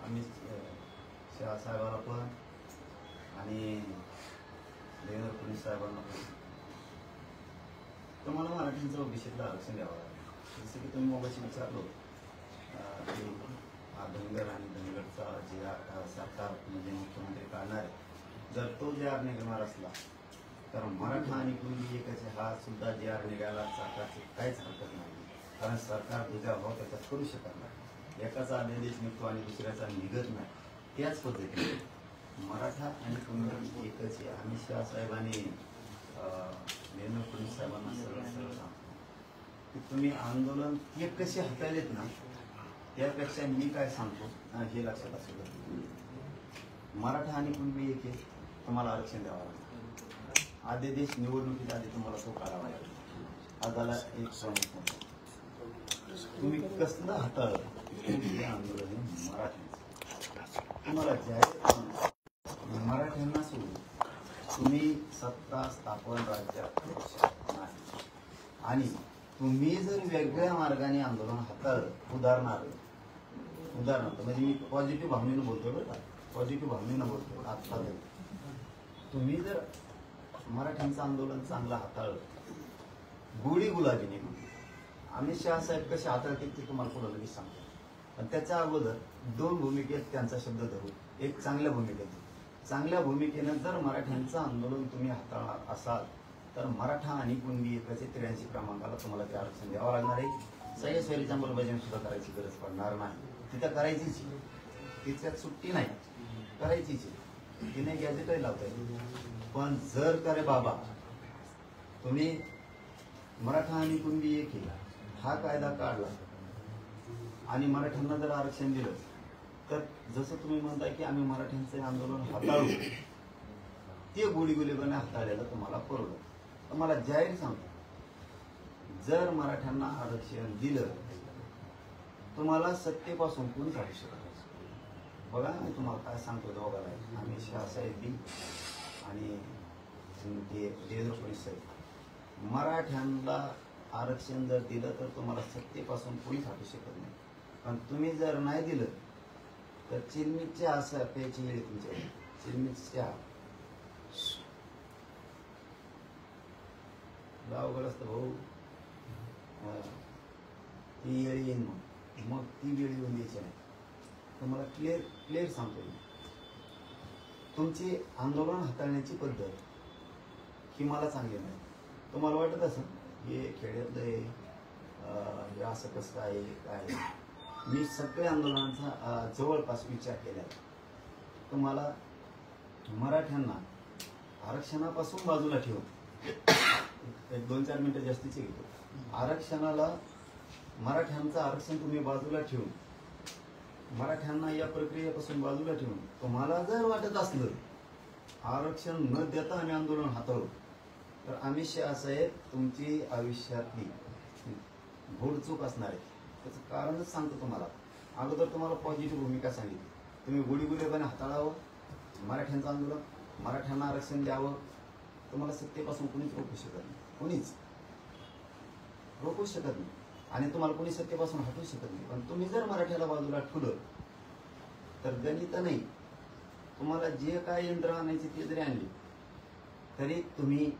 आम्ही शाह साहेबाला पण आणि देवेंद्र फडणवीस साहेबांना पण तुम्हाला मराठीचं ओबीसीतलं आरक्षण द्यावं लागेल. जसं की तुम्ही मगाशी विचारलो की धनगर आणि धनगरचा जे सरकार म्हणजे मुख्यमंत्री काढणार आहे, जर तो जे आर निघणार असला तर मराठा आणि कुणबी एकाचे हा सुद्धा जे आर निघायला सरकारची काहीच हरकत नाही. कारण सरकार भेदभाव त्याच्यात करू शकत नाही. एकाचा अध्यादेश निघतो आणि दुसऱ्याचा निघत नाही. त्याच पद्धतीने मराठा आणि कुणबी एकच आहे. अमित शहा साहेबांनी देवेंद्र फडणवीस साहेबांना सरळ सांगतो की तुम्ही आंदोलन हे कसे हाताळलेत ना, त्यापेक्षा मी काय सांगतो हे लक्षात असू द्या. मराठा आणि कुणबी एक आहे, तुम्हाला आरक्षण द्यावं लागतं. अध्यादेश निवडणुकीच्या आधी तुम्हाला तो काढावा लागेल. हा झाला एक प्रमुख. तुम्ही कसलं हाताळलं आंदोलन हे मराठ्यांचं. तुम्हाला जाहीर मराठ्यांना सोडून तुम्ही सत्ता स्थापन राज्यात नाही. आणि तुम्ही जर वेगळ्या मार्गाने आंदोलन हाताळलं, उदाहरणार्थ म्हणजे मी पॉझिटिव्ह भावनेनं बोलतोय बरं का, पॉझिटिव्ह भावनेनं बोलतोय. आता तुम्ही जर मराठ्यांचं आंदोलन चांगलं हाताळलं, गोडी गुलाबीने, अमित शहा साहेब कसे हाताळतील ते तुम्हाला पुढे लगेच सांगतो. पण त्याच्या अगोदर दोन भूमिकेत त्यांचा शब्द धरू. एक चांगल्या भूमिकेत, चांगल्या भूमिकेनं जर मराठ्यांचं आंदोलन तुम्ही हाताळणार असाल तर मराठा आणि कुणबी एकाचे 83 क्रमांकाला तुम्हाला ते आरक्षण द्यावं लागणार आहे. सह्याद्रीच्या अंमलबजावणी सुद्धा करायची गरज पडणार नाही. तिथं करायचीच, तिच्यात सुट्टी नाही, करायचीच. तिने गॅजेटही लावता येईल. पण जर का रे बाबा तुम्ही मराठा आणि कुणबी एक हा कायदा काढला आणि मराठ्यांना जर आरक्षण दिलं तर जसं तुम्ही म्हणताय की आम्ही मराठ्यांचे आंदोलन हाताळू, ते गोडीगुलेपणे हाताळलेलं तुम्हाला परवडलं. तर मला जाहीर सांगतो, जर मराठ्यांना आरक्षण दिलं तुम्हाला सत्तेपासून कोणी काढू शकत नाही. बघा मी तुम्हाला काय सांगतो, दोघाला आम्ही शहा साहेब आणि देवेंद्र फडणवीस साहेब, मराठ्यांना आरक्षण जर दिलं तर तुम्हाला सत्तेपासून कोणी काढू शकत नाही. पण तुम्ही जर नाही दिलं तर चिरमिट चहा असं प्यायची वेळ तुमच्या, चिरमिट चहा अवघड असतं भाऊ. ती वेळ येईन मग ती वेळ येऊन द्यायची नाही. तर मला क्लिअर सांगतो, तुमची आंदोलन हाताळण्याची पद्धत ही मला चांगली नाही. तुम्हाला वाटत असं हे खेड्यातलं हे असं कसं आहे काय. मी सगळ्या आंदोलनांचा जवळपास विचार केला. तुम्हाला मराठ्यांना आरक्षणापासून बाजूला ठेवून एक 2-4 मिनिटं जास्तीचे घेतो. आरक्षणाला मराठ्यांचं आरक्षण तुम्ही बाजूला ठेवून, मराठ्यांना या प्रक्रियेपासून बाजूला ठेवून तुम्हाला जर वाटत असलं आरक्षण न देता आम्ही आंदोलन हाताळू, तर आम्ही शहा साहेब तुमची आयुष्यातली घोडचूक असणार आहे. त्याचं कारणच सांगतो तुम्हाला. अगोदर तुम्हाला पॉझिटिव्ह भूमिका सांगितली, तुम्ही गोडीगुलेपणे हाताळावं मराठ्यांचं आंदोलन, मराठ्यांना आरक्षण द्यावं. तुम्हाला सत्तेपासून कोणीच रोखू शकत नाही, कोणीच रोखू शकत नाही आणि तुम्हाला कोणी सत्तेपासून हटवू शकत नाही. पण तुम्ही जर मराठ्याला बाजूला ठेवलं तर गणित नाही, तुम्हाला जे काय यंत्र आणायचे ते जरी आणले तरी तुम्ही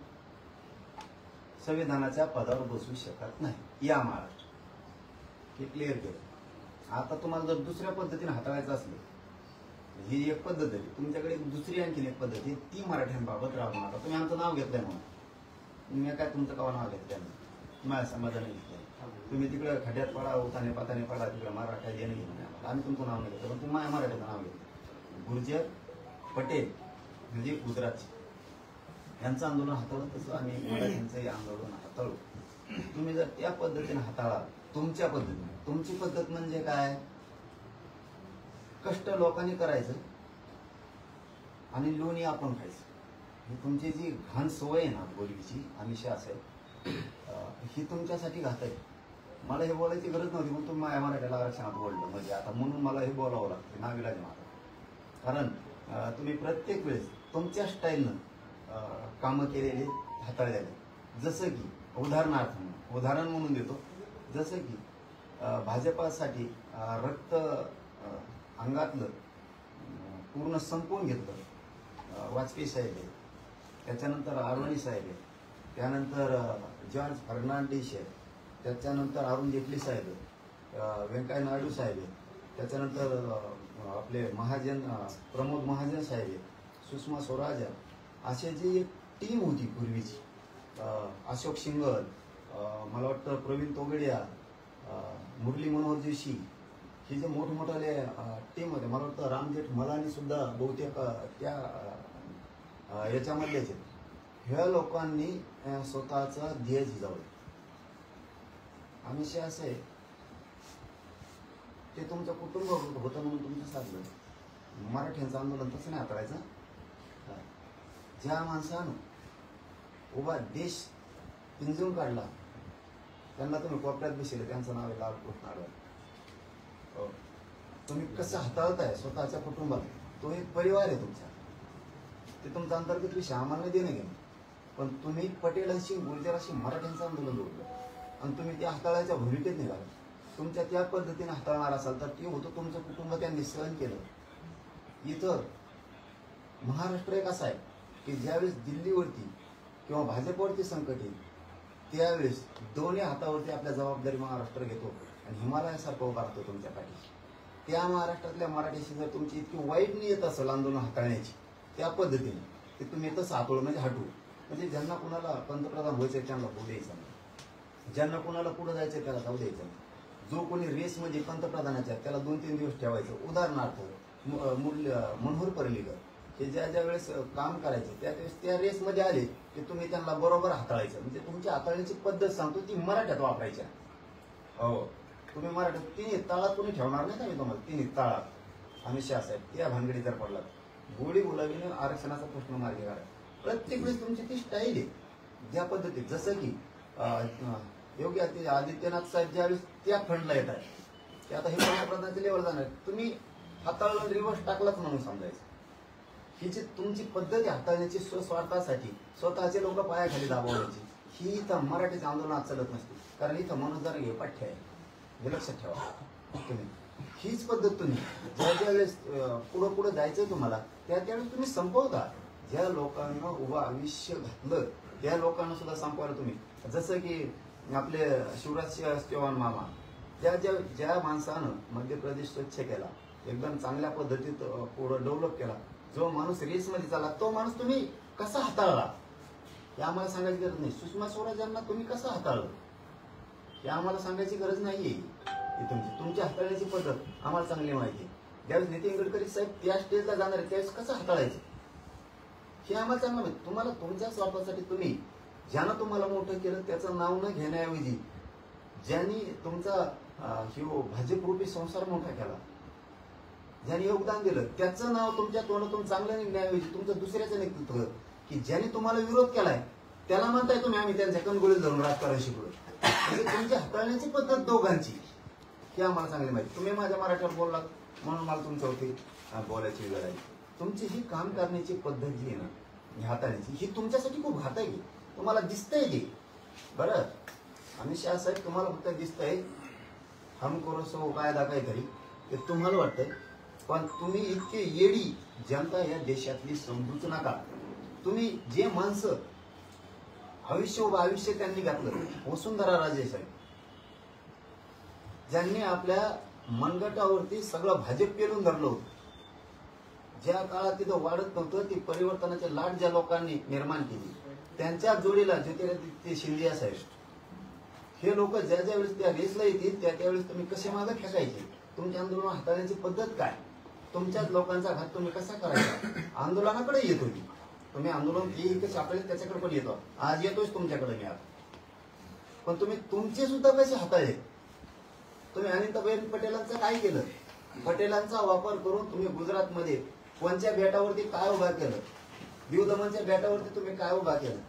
संविधानाच्या पदावर बसू शकत नाही या महाराष्ट्र. हे क्लिअर केलं. आता तुम्हाला जर दुसऱ्या पद्धतीने हाताळायचं असलं, ही एक पद्धत आहे, तुमच्याकडे दुसरी आणखी एक पद्धत आहे, ती मराठ्यांबाबत राहू नका. तुम्ही आमचं नाव घेतलंय म्हणून मी काय तुमचं कवा नाव घेतलं नाही, माझ्या समाजाने घेतलंय. तुम्ही तिकडे खड्यात पडा, उताने पाताने पडा, तिकडे मराठा येणे घेऊन आम्ही तुमचं नाव नाही घेतलं, पण तुम्ही माझ्या मराठ्याचं नाव घेतलं. गुर्जर पटेल म्हणजे गुजरातचे यांचं आंदोलन हाताळलं, तसं आम्ही मराठ्यांचंही आंदोलन हाताळू. तुम्ही जर त्या पद्धतीने हाताळा, तुमच्या पद्धतीने, तुमची पद्धत म्हणजे काय, कष्ट लोकांनी करायचं आणि लोणी आपण खायचं. ही तुमची जी घाण सवय आहे ना बोलवीची, आम्ही शहा साहेब, ही तुमच्यासाठी घात आहे. मला हे बोलायची गरज नव्हती, पण तुम्ही माझ्या मराठ्याला आरक्षणात बोललं म्हणजे आता म्हणून मला हे बोलावं लागतं, नाविलाज माझा. कारण तुम्ही प्रत्येक वेळेस तुमच्या स्टाईलनं कामं केलेले हाताळलेले. जसं की उदाहरण म्हणून देतो, जसं की भाजपासाठी रक्त अंगातलं पूर्ण संपवून घेतलं. वाजपेयी साहेब आहे, त्याच्यानंतर आडवाणी साहेब आहे, त्यानंतर जॉर्ज फर्नांडिस आहे, त्याच्यानंतर अरुण जेटली साहेब आहे, व्यंकय्या नायडू साहेब आहे, त्याच्यानंतर आपले महाजन प्रमोद महाजन साहेब आहे, सुषमा स्वराज आहे. असे जी एक टीम होती पूर्वीची, अशोक सिंगल, मला वाटतं प्रवीण तोगडिया, मुरली मनोहर जोशी, ही जे मोठमोठाले टीम होते. मला वाटतं रामजेठ मलानी सुद्धा बहुतेक त्या याच्यामधलेच आहेत. ह्या लोकांनी स्वतःचा ध्येय झिजवलं. आमिष असं आहे, ते तुमचं कुटुंब होतं म्हणून तुमचं साधलं. मराठ्यांचं आंदोलन तसं नाही हाताळायचं. ज्या माणसानं उभा देश पिंजून काढला त्यांना तुम्ही कोपऱ्यात बसले, त्यांचं नाव आहे लालकृष्ण अडवाणी. तुम्ही कसं हाताळताय स्वतःच्या कुटुंबात, तो एक परिवार आहे तुमचा. ते तुमचा अंतर्गत विषय आम्हाला देणं घेणं. पण तुम्ही पटेलांशी गुर्जरांशी मराठ्यांचं आंदोलन जोडलं आणि तुम्ही त्या हाताळायच्या भूमिकेत निघाला. तुमच्या त्या पद्धतीने हाताळणार असाल तर ते होतं तुमचं कुटुंब त्यांनी सहन केलं. इथं महाराष्ट्र एक असा आहे की ज्यावेळेस दिल्लीवरती किंवा भाजपवरती संकट येईल त्यावेळेस दोन्ही हातावरती आपल्या जबाबदारी महाराष्ट्र घेतो आणि हिमालयासारखं उभा राहतो तुमच्या पाठी. त्या महाराष्ट्रातल्या मराठीशी जर तुमची इतकी वाईट नियत असेल आंदोलन हाताळण्याची त्या पद्धतीने, ते तुम्ही तसं हातोळ म्हणजे हटू. म्हणजे ज्यांना कुणाला पंतप्रधान व्हायचं त्यांना होऊ द्यायचं नाही, ज्यांना कुणाला पुढे जायचं त्याला जाऊ द्यायचं नाही. जो कोणी रेसमध्ये पंतप्रधानाच्या त्याला 2-3 दिवस ठेवायचं. उदाहरणार्थ मनोहर पर्रीकर हे ज्या वेळेस काम करायचे त्यावेळेस त्या रेसमध्ये आले की तुम्ही त्यांना बरोबर हाताळायचं. म्हणजे तुमची हाताळण्याची पद्धत सांगतो ती मराठ्यात वापरायच्या. हो, तुम्ही मराठ्यात 3 ताळात कोणी ठेवणार नाही का मी तुम्हाला 3 ताळात. अमित शहा साहेब त्या भानगडी जर पडला गोडी गुलाबीने आरक्षणाचा प्रश्न मार्गी काढा. प्रत्येक वेळेस तुमची ती स्टाईल आहे ज्या पद्धतीत. जसं की योगी आदित्यनाथ साहेब ज्यावेळेस त्या फंडला येत आहे ते आता हे पंतप्रधानाच्या लेवल जाणार, तुम्ही हाताळून रिव्हर्स टाकलाच म्हणून समजायचं. ही जी तुमची पद्धत आहे हाताळण्याची स्वस्वार्थासाठी स्वतःचे लोक पायाखाली दाबवण्याची, ही इथं मराठीच्या आंदोलनात चालत नसते. कारण इथं मनोजदार हे पाठ्य आहे, हे लक्षात ठेवा तुम्ही. हीच पद्धत तुम्ही ज्या वेळेस पुढं जायचंय तुम्हाला त्यावेळेस तुम्ही संपवता. ज्या लोकांना उभं आयुष्य घातलं त्या लोकांना सुद्धा संपवायला तुम्ही. जसं की आपले शिवराज चव्हाण मामा, ज्या माणसानं मध्य प्रदेश स्वच्छ केला, एकदम चांगल्या पद्धतीत पुढं डेव्हलप केला, जो माणूस रेसमध्ये चालला तो माणूस तुम्ही कसा हाताळला हे आम्हाला सांगायची गरज नाही. सुषमा स्वराज यांना तुम्ही कसं हाताळलं हे आम्हाला सांगायची गरज नाहीये. तुमची हाताळण्याची पद्धत आम्हाला चांगली माहिती आहे. ज्यावेळेस नितीन गडकरी साहेब त्या स्टेजला जाणार आहे त्यावेळेस कसं हाताळायचं हे आम्हाला चांगलं माहिती. तुम्हाला तुमच्या स्वार्थासाठी तुम्ही ज्यानं तुम्हाला मोठं केलं त्याचं नाव न घेण्याऐवजी ज्यांनी तुमचा भाजपरूपी संसार मोठा केला, ज्यांनी योगदान दिलं त्याचं नाव तुमच्या तोंडातून चांगलं निघण्याऐवजी तुमचं दुसऱ्याचं नेतृत्व की ज्यांनी तुम्हाला विरोध केलाय त्याला म्हणताय तुम्ही आम्ही त्यांच्या कणगोळीत धरून राजकारण शिकलो. म्हणजे तुमची हाताळण्याची पद्धत दोघांची ही आम्हाला चांगली माहिती. तुम्ही माझ्या मराठीवर बोललात म्हणून मला तुमच्यावरती बोलायची वेळ आली. तुमची ही काम करण्याची पद्धत जी आहे ना हाताळण्याची, ही तुमच्यासाठी खूप घातक आहे. तुम्हाला दिसतंय ते बरं. अमित शहा साहेब तुम्हाला फक्त दिसतंय हम करो सो कायदा काहीतरी ते तुम्हाला वाटतंय, पण तुम्ही इतके येडी जनता या देशातली समजूच नका. तुम्ही जे माणसं आयुष्य त्यांनी घातलं, वसुंधरा राजे साहेब ज्यांनी आपल्या मनगटावरती सगळं भाजप पेलून धरलं होतं, ज्या काळात तिथं वाढत नव्हतं ती परिवर्तनाची लाट ज्या लोकांनी निर्माण केली, त्यांच्या जोडीला ज्योतिरादित्य शिंदे साहेब, हे लोक ज्या वेळेस त्या रेसला येतील त्यावेळेस तुम्ही कसे मागे फेकायचे, तुमच्या आंदोलन हाताळण्याची पद्धत काय, तुमच्याच लोकांचा घात तुम्ही कसा करायचा, आंदोलनाकडे येत होती. तुम्ही आंदोलन कसे आपल्याला त्याच्याकडे पण येतो, आज येतोच तुमच्याकडे मी आज. पण तुम्ही तुमचे सुद्धा कसे हाताळले. तुम्ही अनिताबेन पटेलांचं काय केलं, पटेलांचा वापर करून तुम्ही गुजरातमध्ये कोणत्या बेटावरती काय उभा केलं, दीव दमनच्या बेटावरती तुम्ही काय उभा केलं,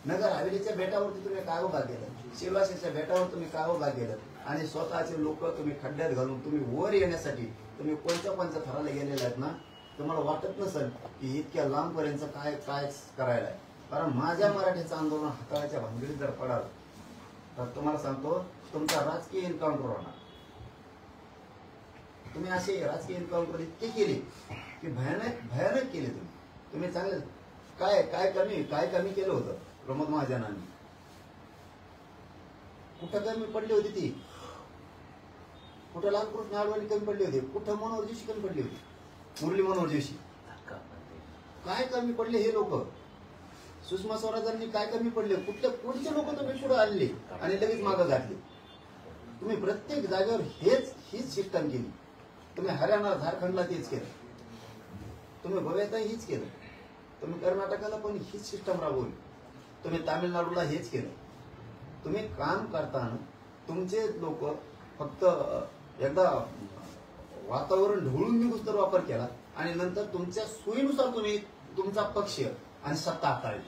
नगर हवेलीच्या बेटावरती तुम्ही काय उभा केलं, शिवराशीच्या बेटावर तुम्ही काय उभा केलं, आणि स्वतःचे लोक तुम्ही खड्ड्यात घालून तुम्ही वर येण्यासाठी तुम्ही कोणत्या थराला गेलेले आहेत ना. तुम्हाला वाटत नसेल की इतक्या लांबपर्यंत काय करायला आहे. कारण माझ्या मराठीचं आंदोलन हाताळाच्या भानगडीत जर पडाल तर तुम्हाला सांगतो तुमचा राजकीय एन्काउंटर होणार. तुम्ही असे राजकीय एन्काउंटर इतके केले की भयानक भयानक केले तुम्ही चांगले काय कमी केलं होतं प्रमोद महाजनांनी? कुठं कमी पडली होती ती? कुठं लालकृष्ण अडवाणी कमी पडली होती? कुठं मनोहर जोशी कमी पडली होती? मुरली मनोहर जोशी काय कमी पडले हे लोक? सुषमा स्वराजांनी काय कमी पडले? पुढचे लोक तुम्ही पुढे आणले आणि लगेच मागं घातले. तुम्ही प्रत्येक जागेवर हीच सिस्टम केली. तुम्ही हरियाणा झारखंडला तेच केलं, तुम्ही गोव्यात हीच केलं, तुम्ही कर्नाटकाला पण हीच सिस्टम राबवली, तुम्ही तामिळनाडूला हेच केलं. तुम्ही काम करताना तुमचे लोक फक्त एकदा वातावरण ढवळून निघून तर वापर केला आणि नंतर तुमच्या सोयीनुसार तुम्ही तुमचा पक्ष आणि सत्ता हाताळली.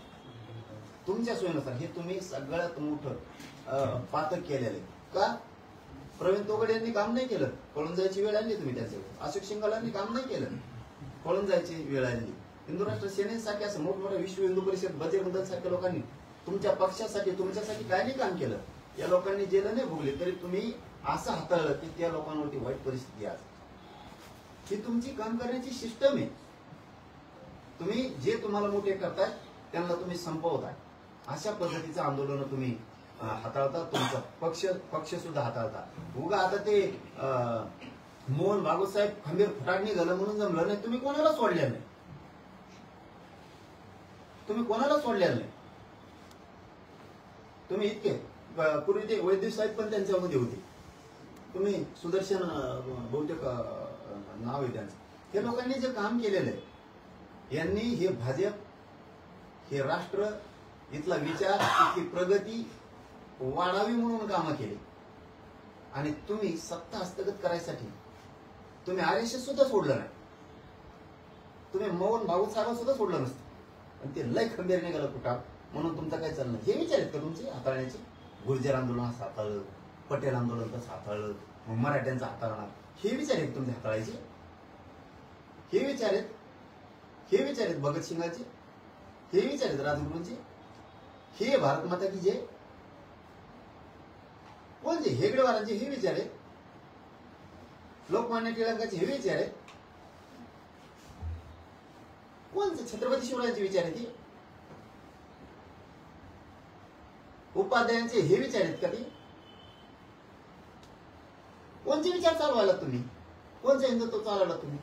तुमच्या सोयीनुसार हे तुम्ही सगळ्यात मोठं पातक केलेलं आहे. का? प्रवीण तोगडे यांनी काम नाही केलं, पळून जायची वेळ आली. तुम्ही त्याच्यावर अशोक शिंगालांनी काम नाही केलं, पळून जायची वेळ आली. हिंदू राष्ट्र सेनेसारख्या असं मोठमोठ्या विश्व हिंदू परिषद बजरंग दल सारख्या लोकांनी तुमच्या पक्षासाठी तुमच्यासाठी काय नाही काम केलं. या लोकांनी जेलं नाही भोगले तरी तुम्ही असं हाताळलं की त्या लोकांवरती वाईट परिस्थिती आज. ही तुमची काम करण्याची सिस्टम आहे. तुम्ही जे तुम्हाला मोठे करताय त्यांना तुम्ही संपवताय. अशा पद्धतीचं आंदोलन तुम्ही हाताळता. तुमचा पक्ष सुद्धा हाताळता. उगा आता ते मोहन भागवत साहेब खंबीर फटाकणी झालं म्हणून जमलं नाही. तुम्ही कोणाला सोडलेलं नाही, तुम्ही कोणाला सोडलेलं नाही. तुम्ही इतके पूर्वी ते वैद्य साहेब पण त्यांच्यामध्ये होते. तुम्ही सुदर्शन बहुतेक नाव आहे त्यांचं. हे लोकांनी जे काम केलेलं आहे, यांनी हे भाजप, हे राष्ट्र, इथला विचार, इथली प्रगती वाढावी म्हणून कामं केली. आणि तुम्ही सत्ता हस्तगत करायसाठी तुम्ही RSS सुद्धा सोडलं नाही. तुम्ही मोहन भागवत साहेब सुद्धा सोडलं नसतं. आणि ते लय खंबीर निघालं कुठं म्हणून तुमचं काय चाललं. हे विचार आहेत का तुमचे हाताळण्याचे? गुर्जर आंदोलन असं हाताळलं, पटेल आंदोलन कसं हाताळलं, मग मराठ्यांचं हाताळणार, हे विचार आहेत तुमचे हाताळायचे? हे विचार आहेत भगतसिंगाचे, हे विचार आहेत राजगुरूंचे, हे भारत माता की जय, कोणते हेगडेवारांचे हे विचार आहेत, लोकमान्य टिळकांचे हे विचार आहेत, कोणते छत्रपती शिवरायांचे विचार आहेत, उपाध्यायांचे हे विचार आहेत का? ते कोणते विचार चालवायला तुम्ही? कोणते हिंदुत्व चालवला तुम्ही?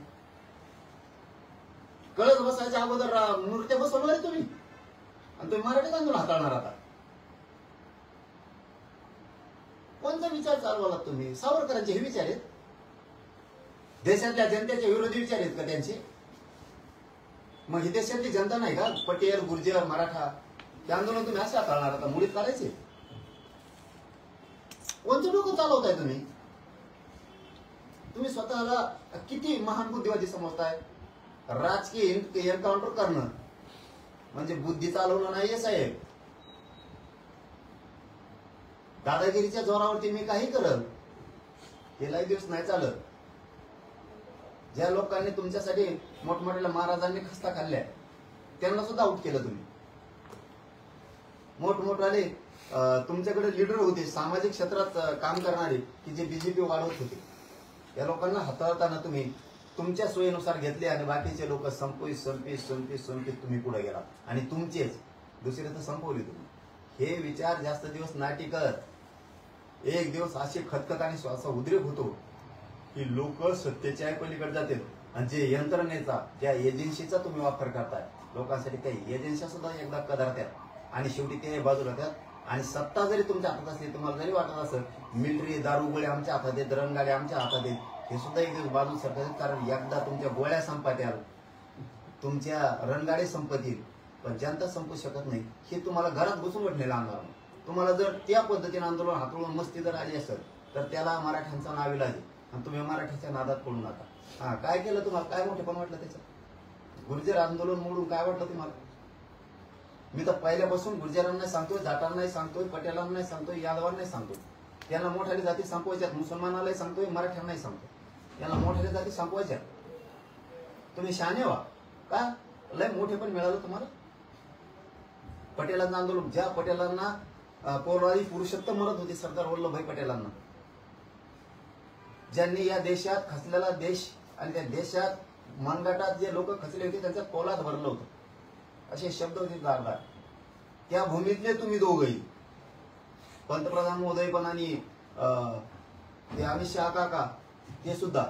कळस बसायच्या अगोदर मूर्त्या बसवणार तुम्ही आणि तुम्ही मराठी आंदोलन हाताळणार. आता कोणता विचार चालवला तुम्ही? सावरकरांचे हे विचार आहेत? देशातल्या जनतेचे विरोधी विचार आहेत का त्यांचे? मग ही देशातली जनता नाही का? पटेल, गुर्जर, मराठा, ते आंदोलन तुम्ही असं हाताळणार? आता मुळीत काढायचे? कोणते डोकं चालवताय तुम्ही? तुम्ही स्वतःला किती महान बुद्धिवादी समजताय? राजकीय एन्काउंटर करणं म्हणजे बुद्धी चालवणं नाहीये साहेब. दादागिरीच्या जोरावरती मी काही करल हे लय दिवस नाही चालत. ज्या लोकांनी तुमच्यासाठी मोठमोठ्या महाराजांनी खस्ता खाल्ल्या त्यांना सुद्धा आउट केलं तुम्ही. मोठमोठाले तुमच्याकडे लीडर होते सामाजिक क्षेत्रात काम करणारे की जे बीजेपी वाढवत होते, या लोकांना हाताळताना तुम्ही तुमच्या सोयीनुसार घेतले आणि बाकीचे लोक संपवीत तुम्ही पुढे गेला आणि तुमचेच दुसरे तर संपवले तुम्ही. हे विचार जास्त दिवस नाही टिकत. एक दिवस असे खतखत आणि श्वासा उद्रेक होतो की लोक सत्तेच्या पलीकडे जातील आणि जे यंत्रणेचा, ज्या एजन्सीचा तुम्ही वापर करताय लोकांसाठी, त्या एजन्सी सुद्धा एकदा कदारत्यात आणि शेवटी ते बाजूला त्यात. आणि सत्ता जरी तुमच्या हातात असली, तुम्हाला जरी वाटत असेल मिलिटरी दारूगोळे आमच्या हातात आहेत, रणगाड्या आमच्या हातात आहेत, हे सुद्धा एक दिवस बाजू सरकार. कारण एकदा तुमच्या गोळ्या संपत्याल, तुमच्या रणगाडे संपतील, पण जनता संपू शकत नाही. हे तुम्हाला घरात बसून वाटलेलं आणणार. तुम्हाला जर त्या पद्धतीने आंदोलन हातळून मस्ती जर आली असेल तर त्याला मराठ्यांचा नाविलाज आहे आणि तुम्ही मराठ्याच्या नादात पडू नका. काय केलं तुम्हाला? काय मोठेपण वाटलं त्याचं? गुर्जर आंदोलन मोडून काय वाटलं तुम्हाला? मी तर पहिल्यापासून गुर्जरांना सांगतोय, जाटांनाही सांगतोय, पटेलांनाही सांगतोय, यादवांनाही सांगतोय, यांना मोठ्या जाती संपवायच्यात. मुसलमानालाही सांगतोय, मराठ्यांनाही सांगतोय, यांना मोठ्या जाती संपवायच्या. तुम्ही शहाणे व्हा. का लय मोठेपण मिळालं तुम्हाला? पटेलांचं आंदोलन, ज्या पटेलांना पौराणिक पुरुषोत्तम म्हणत होते सरदार वल्लभभाई पटेलांना, ज्यांनी या देशात खचलेला देश आणि त्या देशात मनगटात जे लोक खचले होते त्यांचं पोलाद भरलं होतं, असे शब्द होते दारदार. त्या भूमीतले तुम्ही दोघही, पंतप्रधान महोदय पण आणि ते अमित शहा काका ते सुद्धा,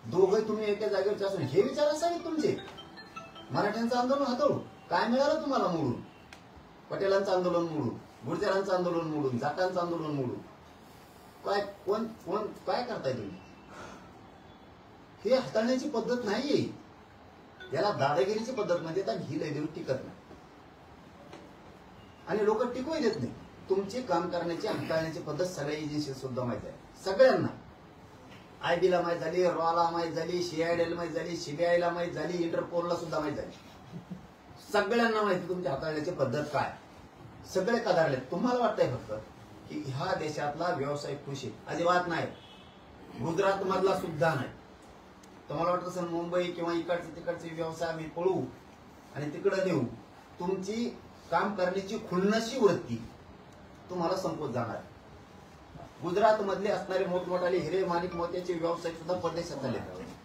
दोघे तुम्ही एका जागेवरचे असून हे विचार असावे तुमचे. मराठ्यांचं आंदोलन हाताळून काय मिळालं तुम्हाला मोडून? पटेलांचं आंदोलन मोडून, गुर्जरांचं आंदोलन मोडून, जाटांचं आंदोलन मोडून काय कोण कोण काय करताय तुम्ही? हे हाताळण्याची पद्धत नाहीये. याला दादागिरीची पद्धत म्हणतात आणि ही लय दिवस टिकत नाही आणि लोक टिकवू देत नाही. तुमची काम करण्याची हाताळण्याची पद्धत सगळ्या एजन्सी सुद्धा माहित आहे, सगळ्यांना. आयबीला माहित झाली, रॉला माहित झाली, सीआयडीला माहित झाली, सीबीआयला माहित झाली, इंटरपोलला सुद्धा माहित झाली. सगळ्यांना माहिती तुमच्या हाताळण्याची पद्धत काय. सगळे कदारले. तुम्हाला वाटतंय फक्त की ह्या देशातला व्यावसायिक कृषी अजिबात नाही, गुजरात मधला सुद्धा नाही. तुम्हाला वाटत असेल मुंबई किंवा इकडचे तिकडचे व्यवसाय आम्ही पळू आणि तिकडे देऊ. तुमची काम करण्याची खुन्नशी वृत्ती तुम्हाला संपत जाणार. गुजरात मधले असणारे मोठमोठाले हिरे माणिक मोत्याचे व्यावसायिक सुद्धा परदेशात चालले,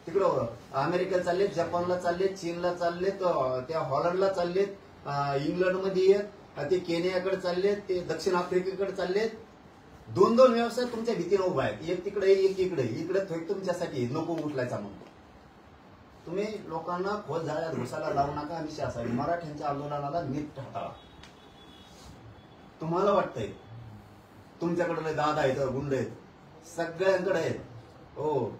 तिकडं अमेरिकेला चाललेत, जपानला चाललेत, चीनला चाललेत, त्या हॉलंडला चाललेत, इंग्लंडमध्ये आहेत, ते केनियाकडे चाललेत, ते दक्षिण आफ्रिकेकडे चाललेत. दोन दोन व्यवसाय तुमच्या भीतीने उभा आहेत, एक तिकडे एक इकडे. इकडे थोडी तुमच्यासाठी नको उठलायचा म्हणतो. तुम्ही लोकांना खोल झाल्यात घुसायला लावू नका. आम्ही असावी मराठ्यांच्या आंदोलनाला नीट हाताळा. तुम्हाला वाटतंय तुमच्याकडे दादा आहेत, गुंड आहेत, सगळ्यांकडे आहेत, हो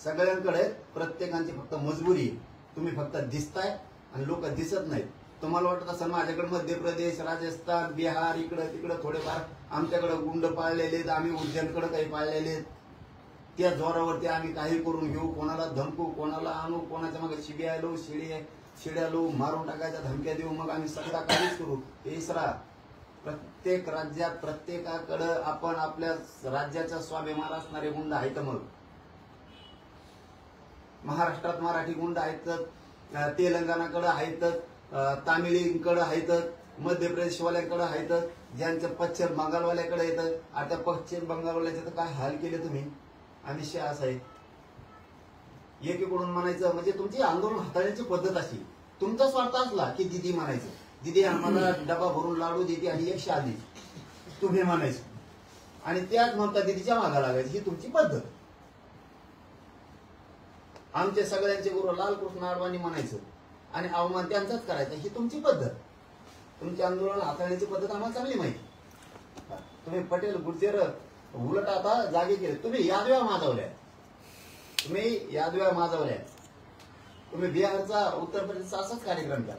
सगळ्यांकडे आहेत. प्रत्येकांची फक्त मजबुरी, तुम्ही फक्त दिसताय आणि लोक दिसत नाहीत. तुम्हाला वाटत असेल माझ्याकडे मध्य प्रदेश, राजस्थान, बिहार, इकडं तिकडं थोडेफार आमच्याकडे गुंड पाळलेले आहेत, आम्ही उज्जैनकडे काही पाळलेले आहेत. त्या जोरावरती आम्ही काही करून घेऊ, कोणाला धमकू, कोणाला आणू, कोणाच्या मागे शिबिया लो, शिड्या लो, मारून टाकायच्या धमक्या देऊ, मग आम्ही सगळा काहीच करू. हे इसरा. प्रत्येक राज्यात प्रत्येकाकडं आपण आपल्या राज्याचा स्वाभिमान असणारे गुंड आहेत. मग महाराष्ट्रात मराठी गुंड आहेत, तेलंगणाकडे आहेत, तामिळींकडे आहेत, मध्य प्रदेशवाल्यांकडे आहेत, ज्यांचं पश्चिम बंगालवाल्याकडे येतं. आता पश्चिम बंगालवाल्याचे तर काय हाल केले तुम्ही. आम्ही शहा साहेब एकीकडून म्हणायचं म्हणजे तुमची आंदोलन हाताळण्याची पद्धत अशी. तुमचा स्वार्थ असला की दिदी म्हणायचं, दिदी आम्हाला डबा भरून लाडू देते आणि एक शादी तुम्ही म्हणायचं आणि त्याच म्हणता दिदीच्या मागा लागायची. ही तुमची पद्धत. आमचे सगळ्यांचे गुरु लालकृष्ण अडवाणी म्हणायचं आणि अवमान त्यांचाच करायचा. ही तुमची पद्धत. तुमची आंदोलन हाताळण्याची पद्धत आम्हाला चांगली माहिती. तुम्ही पटेल गुर्जर उलट आता जागे केले. तुम्ही यादव्या माजवल्या, तुम्ही यादव्या माजवल्या. तुम्ही बिहारचा, उत्तर प्रदेशचा असाच कार्यक्रम केला.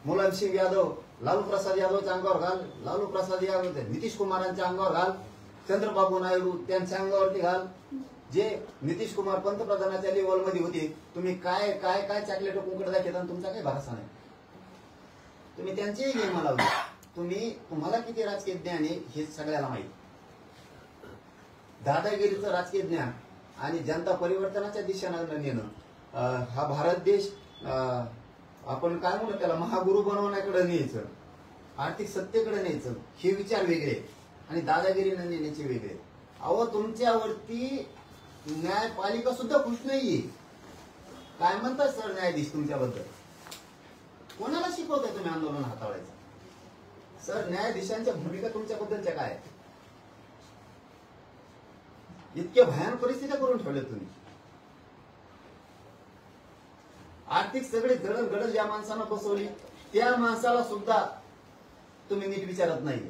मुलायम सिंग यादव, लालू प्रसाद यादवच्या अंगावर घाल, लालू प्रसाद यादव नितीश कुमारांच्या अंगावर घाल, चंद्रबाबू नायडू त्यांच्या अंगावरती घाल. जे नितीश कुमार पंतप्रधानाच्या लेवलमध्ये होते, तुम्ही काय काय काय चॉकलेट कुंकड दाखवता आणि तुमचा काही भरोसा नाही. तुम्ही त्यांचेही गेम लावले. तुम्हाला किती राजकीय ज्ञान आहे हे सगळ्याला माहिती. दादागिरीचं राजकीय ज्ञान आणि जनता परिवर्तनाच्या दिशेनं नेणं, हा भारत देश आपण काय म्हणू त्याला महागुरु बनवण्याकडे न्यायचं, आर्थिक सत्तेकडे न्यायचं, हे विचार वेगळे आणि दादागिरीनं नेण्याचे वेगळे. अहो तुमच्यावरती न्यायपालिका सुद्धा खुश नाहीये. काय म्हणतात सर न्यायाधीश तुमच्याबद्दल? कोणाला शिकवताय तुम्ही आंदोलन हाताळायचं? सर न्यायाधीशांच्या भूमिका तुमच्याबद्दलच्या काय? इतक्या भयानक परिस्थिती करून ठेवल्या तुम्ही. आर्थिक सगळे जडण गडद ज्या माणसानं बसवली त्या माणसाला सुद्धा तुम्ही नीट विचारत नाही.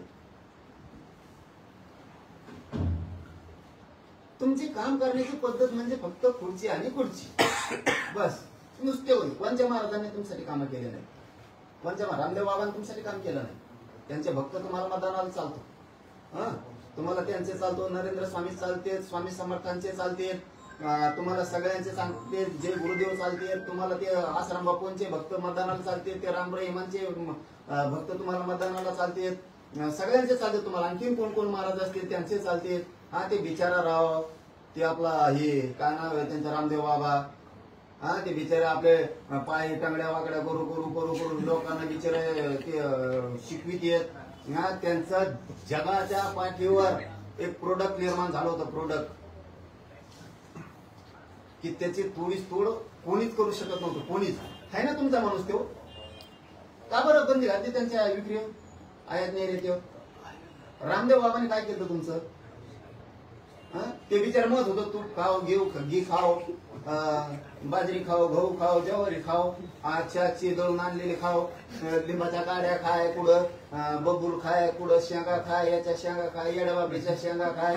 तुमची काम करण्याची पद्धत म्हणजे फक्त खुर्ची आणि खुर्ची बस. नुसते होईल. पंजा महाराजांनी तुमच्यासाठी कामं केले नाही. पंजा रामदेव बाबांनी तुमच्यासाठी काम केलं नाही. त्यांचे भक्त तुम्हाला मतदानाला चालतो. तुम्हाला त्यांचे चालतो. नरेंद्र स्वामी चालते, स्वामी समर्थांचे चालते, तुम्हाला सगळ्यांचे चालते, जे गुरुदेव चालते, तुम्हाला ते आश्रम बापूंचे भक्त मतदानाला चालते, ते राम रहिमांचे भक्त तुम्हाला मतदानाला चालते, सगळ्यांचे चालते. तुम्हाला आणखीन कोण कोण महाराज असतील त्यांचे चालते. हा ते बिचारा राव, ते आपला हे काय नाव आहे त्यांचं, रामदेव बाबा. ते बिचारे आपले पाय टांगड्या वाकड्या करू करू करू करू लोकांना बिचारे ते शिकवित येत. त्यांचं जगाच्या पाठीवर एक प्रोडक्ट निर्माण झालं होतं, प्रोडक्ट की त्याची तोडीस तोड कोणीच करू शकत नव्हतं, कोणीच. आहे ना तुमचा माणूस तो? का बरं बंदी घातली त्यांच्या विक्री आयात निर्यातीवर? रामदेव बाबांनी काय केलं तुमचं? ते विचार मत होतं तूप खाओ, घी खाओ, बाजरी खाओ, गहू खाओ, ज्वारी खाओ, आजची दळून आणलेली खाओ, लिंबाच्या काड्या खाय, कुठं बबूल खाय, कुठं शेंगा खाय, याच्या शेंगा खाय, येडाबाबरीच्या शेंगा खाय,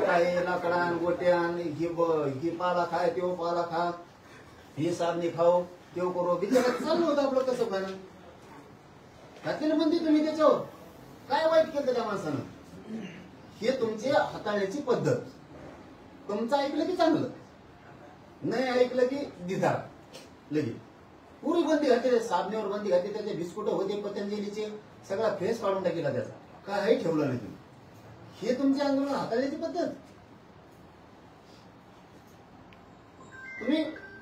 काही लाकडान गोट्यान घी पाला खाय, तेव पाला खा, ही साबणी खाओ, तेव करो. विचारात चालू होतं आपलं कसं खाणं. घातलेलं बंदी तुम्ही त्याच्यावर काय वाईट केलं त्या माणसानं? हे तुमची हाताळण्याची पद्धत. तुमचं ऐकलं की चांगलं, नाही ऐकलं की दिधार लगेच. पुरी बंदी घातली, साबणीवर बंदी घातली, त्याचे बिस्कुट होते पतंजलीचे, सगळा फेस काढून टाकला त्याचा, काही ठेवलं नाही तुम्ही. हे तुमचे आंदोलन हाताळण्याची पद्धत.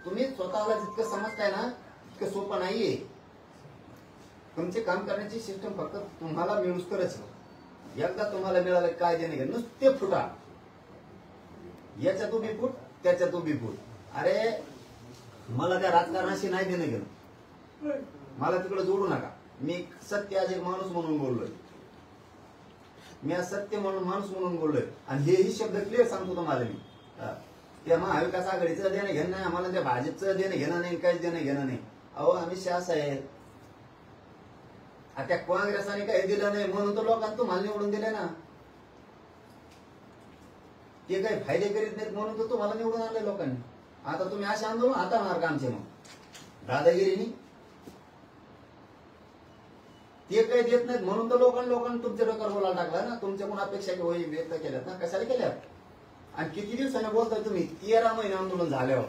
तुम्ही स्वतःला जितकं समजताय ना तितकं सोपं नाहीये. तुमचे काम करण्याची सिस्टम फक्त तुम्हाला मिळूस तरच. एकदा तुम्हाला मिळालं काय देणे घे, नुसते फुटा, याच्यात उभी फूट, त्याच्यात उभी फूट. अरे मला त्या राजकारणाशी नाही देणं घेणं, मला तिकडे जोडू नका. मी सत्य आज एक माणूस म्हणून बोललोय, मी आज सत्य म्हणून माणूस म्हणून बोललोय. आणि हेही शब्द क्लिअर सांगतो तुम्हाला मी. त्या महाविकास आघाडीचं देणं घेणं नाही, आम्हाला त्या भाजपचं देणं घेणं नाही, काहीच देणं घेणं नाही. अहो आम्ही शास आहे. त्या काँग्रेसाने काही दिलं नाही म्हणून तर लोकांना तुम्हाला निवडून दिले ना. ते काही फायदे करीत नाहीत म्हणून तर तुम्हाला निवडून आणले लोकांनी. आता तुम्ही असे आंदोलन हाताळणार का आमचे? मग दादागिरीनी ते काही देत नाहीत म्हणून तर लोकांनी तुमच्या डोक्यावर बोलायला टाकला ना. तुमच्याकडून अपेक्षा व्यक्त केल्यात ना, कशाला केल्यात? आणि किती दिवसाने बोलताय तुम्ही? 13 महिने आंदोलन झाल्यावर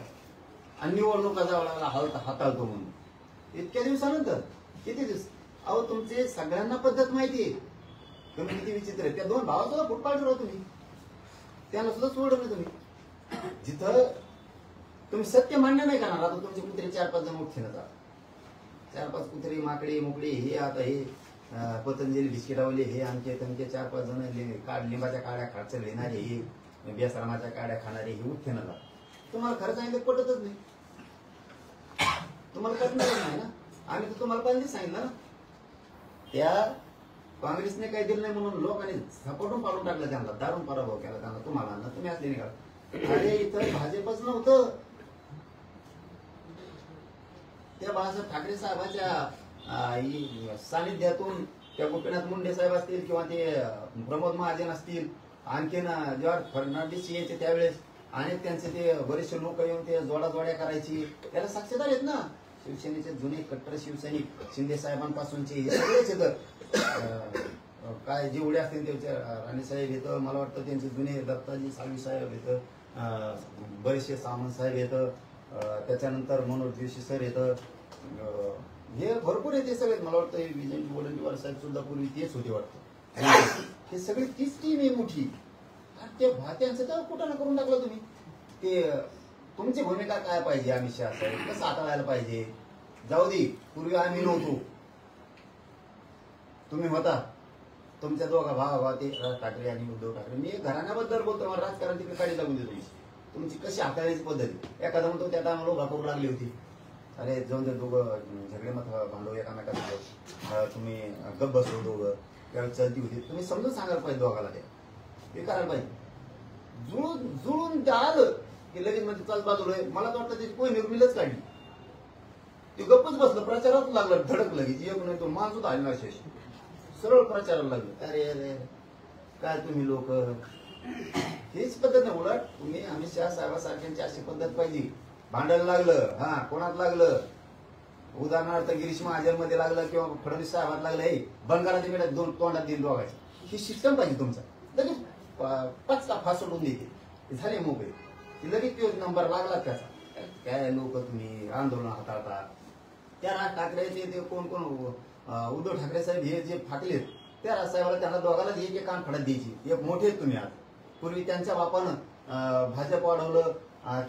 आणि निवडणुका जावं लागला हाताळतो म्हणून. इतक्या दिवसानंतर किती दिवस? अहो तुमचे सगळ्यांना पद्धत माहिती आहे. तुम्ही किती विचित्र आहे. त्या दोन भावात सुद्धा फुटपाथ ठरवा तुम्ही, त्यांना सुद्धा सोडलं नाही तुम्ही. जिथं तुम्ही सत्य मान्य नाही करणार, आता तुमचे कुत्रे 4-5 जण उठते ना, 4-5 कुत्रे, माकडे मोकडे, हे आता हे पतंजली बिस्किटावले, हे आमचे त्यांचे 4-5 जण लिंबाच्या काड्या खायचं घेणारे, हे बेसरामाच्या काड्या खाणारे, हे उठते ना. तुम्हाला खरं सांगितलं पटतच नाही, तुम्हाला कळणार नाही ना. आम्ही तर तुम्हाला पहिल्यांदा सांगितलं ना, त्या काँग्रेसने काही दिलं नाही म्हणून लोकांनी झपाटून पाडून टाकलं त्यांना, दारूण पराभव केला त्यांना. तुम्हाला ना तुम्ही असले निघाला. अरे इथं भाजपच नव्हतं. त्या बाळासाहेब ठाकरे साहेबांच्या सानिध्यातून त्या गोपीनाथ मुंडे साहेब असतील किंवा ते प्रमोद महाजन असतील, आणखीन जॉर्ज फर्नांडिस यायचे त्यावेळेस, आणि त्यांचे ते बरेचसे लोक येऊन ते जोड्या करायची, त्याला साक्षीदार आहेत ना. शिवसेनेचे जुने कट्टर शिवसैनिक शिंदे साहेबांपासूनचे हे सगळेच येतं. काय जेवढे असतील त्यांचे राणेसाहेब येतं, मला वाटतं त्यांचे जुने दत्ताजी साळवी साहेब येतं, बरेचसे सामंत साहेब येतं, त्याच्यानंतर मनोज जोशी सर येतं, हे भरपूर येते सगळे. मला वाटतं विजय वडेट्टीवार साहेब सुद्धा पूर्वी तेच होते वाटतं. हे सगळी तीच टीम आहे मोठी. ते भात्यांचं तर कुठं ना करून टाकलं तुम्ही. ते तुमची भूमिका काय पाहिजे? अमित शहा साहेब कसं हाताळायला पाहिजे? जाऊ दे, पूर्वी आम्ही नव्हतो, तुम्ही होता. तुमच्या दोघा भावा ते राज ठाकरे आणि उद्धव ठाकरे. मी घराण्याबद्दल बोलतो, मला राजकारण तिकडे काढी लागून देतो. तुमची कशी हाताळायची पद्धती. एखादा म्हणतो त्या टायमाला उभा करू लागली होती, अरे जाऊन दे दोघं झगडे मत भांडव एकामेकांसोबत, तुम्ही गप बसव दोघं, त्यावेळेस चलती होती. तुम्ही समजून सांगायला पाहिजे दोघाला, ते करायला पाहिजे. जुळून त्या आलं की लगेच म्हणजे चाल बाजूला. मला तर वाटतं त्याची कोणी निर्मिलच काढली, ते गप्पच बसलं, प्रचारात लागलं धडक लगेच. एक नाही तो मान सुद्धा आली ना, सरळ प्रचाराला लागलं. अरे अरे काय तुम्ही लोक, हीच पद्धत नाही. उलट तुम्ही अमित शहा साहेबांसारख्यांची अशी पद्धत पाहिजे. भांडायला लागलं, हा कोणात लागलं, उदाहरणार्थ गिरीश महाजन मध्ये लागलं किंवा फडणवीस साहेबात लागलं, हे बंगाला तिकडे दोन तोंडात दिल दोघायची, ही सिस्टम पाहिजे तुमचा. लगेच पचका फासडून देते, झाले मोकळे. लगेच तो नंबर लागला त्याचा. काय लोक तुम्ही आंदोलन हाताळता. त्या राज ठाकरेचे ते कोण कोण उद्धव ठाकरे साहेब हे जे फाटलेत, त्या राज साहेबाला त्यांना दोघांना एक कान फडत द्यायची. एक मोठे तुम्ही आज. पूर्वी त्यांच्या बापानं भाजप वाढवलं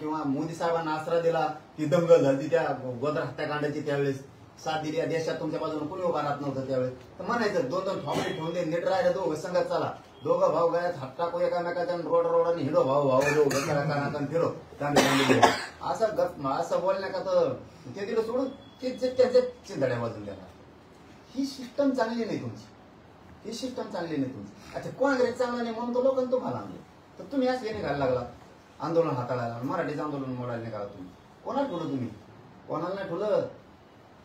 किंवा मोदी साहेबांना आसरा दिला, ती दंगल झाली त्या गोदर हत्याकांडाची त्यावेळेस. साथ दिली या देशात तुमच्या बाजूने कोणी उभा राहत नव्हतं त्यावेळेस तर म्हणायचं दोन दोन ठोपडे ठेवून दे नीट राहिलं दोघं संगत चला दोघं भाऊ गळ्यात हात टाकू एकामेकाच्या रोड हिडो भाऊ भाऊ दोघं कानाकान फिरो असं बोलण्या का तर ते दिलं सोडून त्यांच्या चिंधड्या वाजून देणार. ही सिस्टम चांगली नाही तुमची, ही सिस्टम चांगली नाही तुमची. अच्छा काँग्रेस चांगला नाही म्हणून तो लोकांना तुम्हाला आणले तर तुम्ही असं निघायला लागला आंदोलन हाताळायला मराठीचं आंदोलन मोडायला निघाला तुम्ही. कोणाला ठेवलं तुम्ही? कोणाला नाही ठेवलं.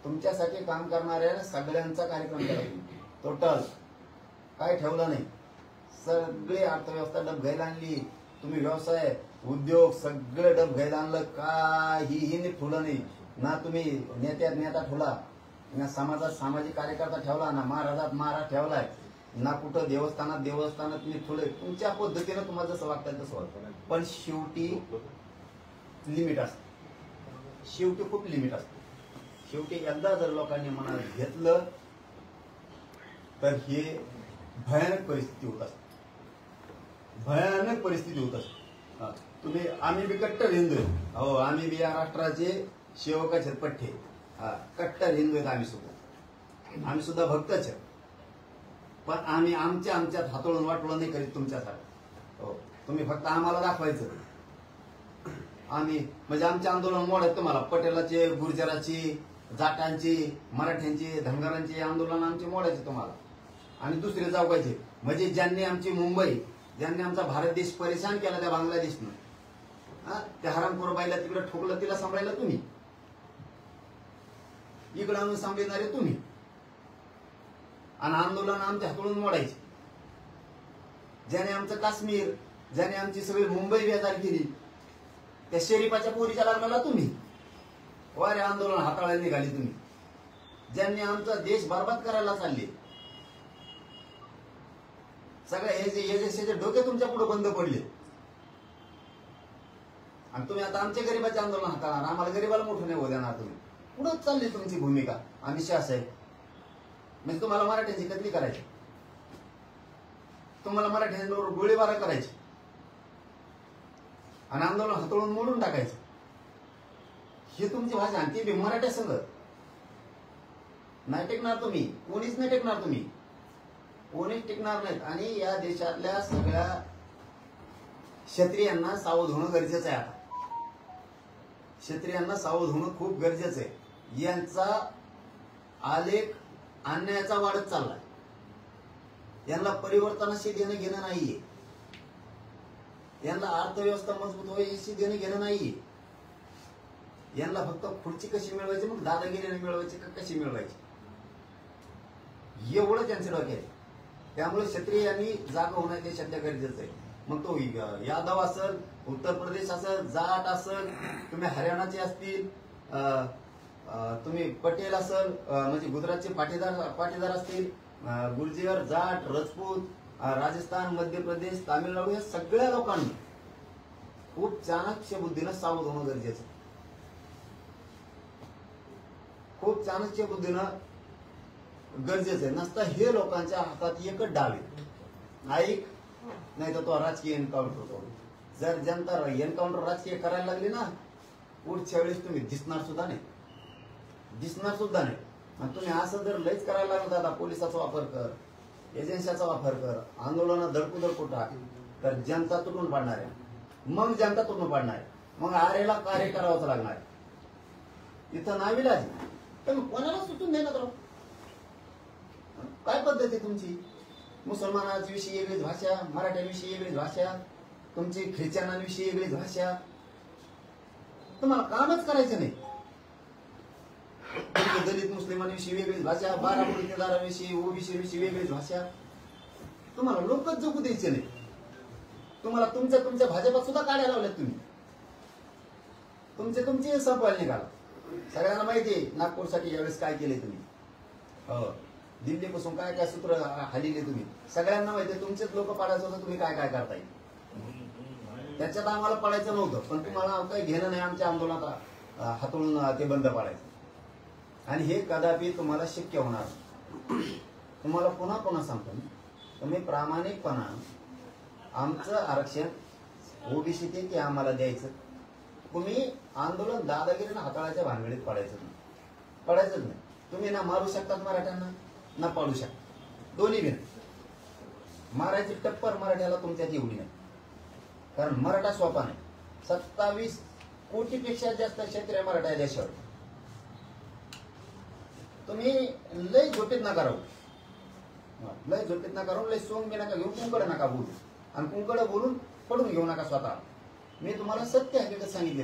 तुमच्यासाठी काम करणाऱ्या सगळ्यांचा कार्यक्रम केला तुम्ही टोटल काय ठेवलं नाही. सगळे अर्थव्यवस्था डब घ्यायला आणली तुम्ही. व्यवसाय उद्योग सगळं डब घ्यायला आणलं. काहीही नाही ठेवलं नाही. ना तुम्ही नेत्यात नेता ठेवला ना समाजात सामाजिक कार्यकर्ता ठेवला ना महाराजात महाराज ठेवलाय ना कुठं देवस्थानात तुम्ही ठेवलंय. तुमच्या पद्धतीनं तुम्हाला जसं वाटतं तसं वाटतं. पण शेवटी लिमिट असतं. शेवटी खूप लिमिट असतं. शेवटी एकदा जर लोकांनी मनात घेतलं तर हे भयानक परिस्थिती होत असते. भयानक परिस्थिती होत असते. तुम्ही आम्ही बी कट्टर हिंदू आहेत. हो आम्ही बी या राष्ट्राचे सेवकाचे पठ्ठे. कट्टर हिंदू आहेत आम्ही सुद्धा भक्तच आहेत. पण आम्ही आमच्यात हातोळून वाटोळून नाही करीत तुमच्यासाठी. हो तुम्ही फक्त आम्हाला दाखवायचं आम्ही म्हणजे आमचे आंदोलन मोडायचं तुम्हाला. पटेलाचे गुर्जराची जाटांची मराठ्यांची धनगरांची आंदोलन आमचे मोडायचे तुम्हाला आणि दुसरे जाऊकायचे. म्हणजे ज्यांनी आमची मुंबई ज्यांनी आमचा भारत देश परेशान केला त्या बांगलादेशनं त्या हरामखोर बाईला तिकडे ठोकलं तिला सांभाळायला तुम्ही. इकडे आणून सांभाळणारे तुम्ही आणि आंदोलन आमच्या हातोळून मोडायचे. ज्याने आमचं काश्मीर ज्याने आमची सगळी मुंबई बेजार केली त्या शरीफाच्या पोरीच्या लग्नाला तुम्ही. वारे आंदोलन हाताळायला निघाली तुम्ही. ज्यांनी आमचा देश बरबाद करायला चालले सगळे हे डोके तुमच्या पुढे बंद पडले आणि तुम्ही आता आमच्या गरीबाचे आंदोलन हाताळणार. आम्हाला गरीबाला मोठं नाही होऊ देणार. तुम्ही पुढंच चालली तुमची भूमिका आणि शास आहे. म्हणजे तुम्हाला मराठ्यांची कतली करायची. तुम्हाला मराठ्यांबरोबर गोळीबार करायची आणि आंदोलन हाताळून मोडून टाकायचं. हे तुमची भाषा आणि ती बी मराठ्या संघ नाही टेकणार तुम्ही. कोणीच नाही टेकणार तुम्ही. कोणीच टिकणार नाहीत. आणि या देशातल्या सगळ्या क्षत्रियांना सावध होणं गरजेचं आहे. आता क्षत्रियांना सावध होणं खूप गरजेचं आहे. यांचा आलेख अन्यायाचा वाढत चाललाय. यांना परिवर्तनाशी देणं घेणं नाहीये. यांना अर्थव्यवस्था मजबूत व्हायची देणं घेणं नाहीये. यांना फक्त खुर्ची कशी मिळवायची मग दादागिरीने मिळवायची का कशी मिळवायची एवढं त्यांचं डोक्यात आहे. त्यामुळे क्षत्रियांनी जागा होणं ते सध्या गरजेचं आहे. मग तो यादव असेल उत्तर प्रदेश असेल जाट असेल तुम्ही हरियाणाचे असतील तुम्ही पटेल असेल म्हणजे गुजरातचे पाटीदार असतील गुर्जर जाट राजपूत राजस्थान मध्य प्रदेश तामिळनाडू या सगळ्या लोकांनी खूप चाणक्य बुद्धीनं सावध होणं गरजेचं. खूप चाणक्य बुद्धीनं गरजेचं आहे. नसता हे लोकांच्या हातात एकच डाव आहे ऐक नाही तर तो राजकीय एन्काउंटर होतो. जर जनता एन्काउंटर राजकीय करायला लागली ना पुढच्या वेळेस तुम्ही दिसणार सुद्धा नाही. आणि तुम्ही असं जर लयच करायला लागलं दादा पोलिसाचा वापर कर एजन्सीचा वापर कर आंदोलनात धडकू टाक तर जनता तुटून पाडणार आहे. मग जनता तुटून पाडणार आहे. मग आरेला कार्य करावंच लागणार आहे. इथं नाविलाज तर कोणाला सुटून देणार राहू. काय पद्धत आहे तुमची. मुसलमानांविषयी वेगळीच भाषा मराठ्यांविषयी वेगळीच भाषा तुमची ख्रिश्चनांविषयी वेगळीच भाषा. तुम्हाला कामच करायचं नाही. दलित मुस्लिमांविषयी वेगळीच भाषा बारामुळीदारांविषयी ओबीसी विषयी वेगळीच भाषा. तुम्हाला लोकच जगू द्यायचे नाही. तुम्हाला तुमच्या भाजपात सुद्धा काढायला लावल्यात तुम्ही. तुमचे संपवायला निघाला. सगळ्यांना माहिती आहे नागपूरसाठी यावेळेस काय केले तुम्ही. हो दिल्लीपासून काय काय सूत्र हल्लीले तुम्ही. सगळ्यांना माहिती आहे तुमचेच लोक पाडायचं होतं तुम्ही काय काय करताय. त्याच्यात आम्हाला पडायचं नव्हतं पण तुम्हाला काही घेणं नाही आमच्या आंदोलनात हातोळून ते बंद पाडायचं. आणि हे कदापि तुम्हाला शक्य होणार. तुम्हाला पुन्हा सांगतो तुम्ही प्रामाणिकपणा आमचं आरक्षण ओबीसी ते आम्हाला द्यायचं. तुम्ही आंदोलन दादागिरीनं हाताळायच्या भानगडीत पडायचंच नाही. तुम्ही ना मारू शकतात मराठ्यांना ना पाडू शकता, दोन्ही बी नाही. मारायची टप्पर मराठ्याला तुमच्यात एवढी नाही, कारण मराठा सोपा नाही. 27 कोटीपेक्षा जास्त क्षेत्रीय मराठा आहे देशावर. तुम्ही लय झोपेत नका राहू, लय झोपेत नका राहू, लय सोंग बी नका घेऊ, कुंकड नका बोलू, आणि कुंकड बोलून पडून घेऊ नका स्वतः. मी तुम्हाला सत्य हकीकत सांगितले.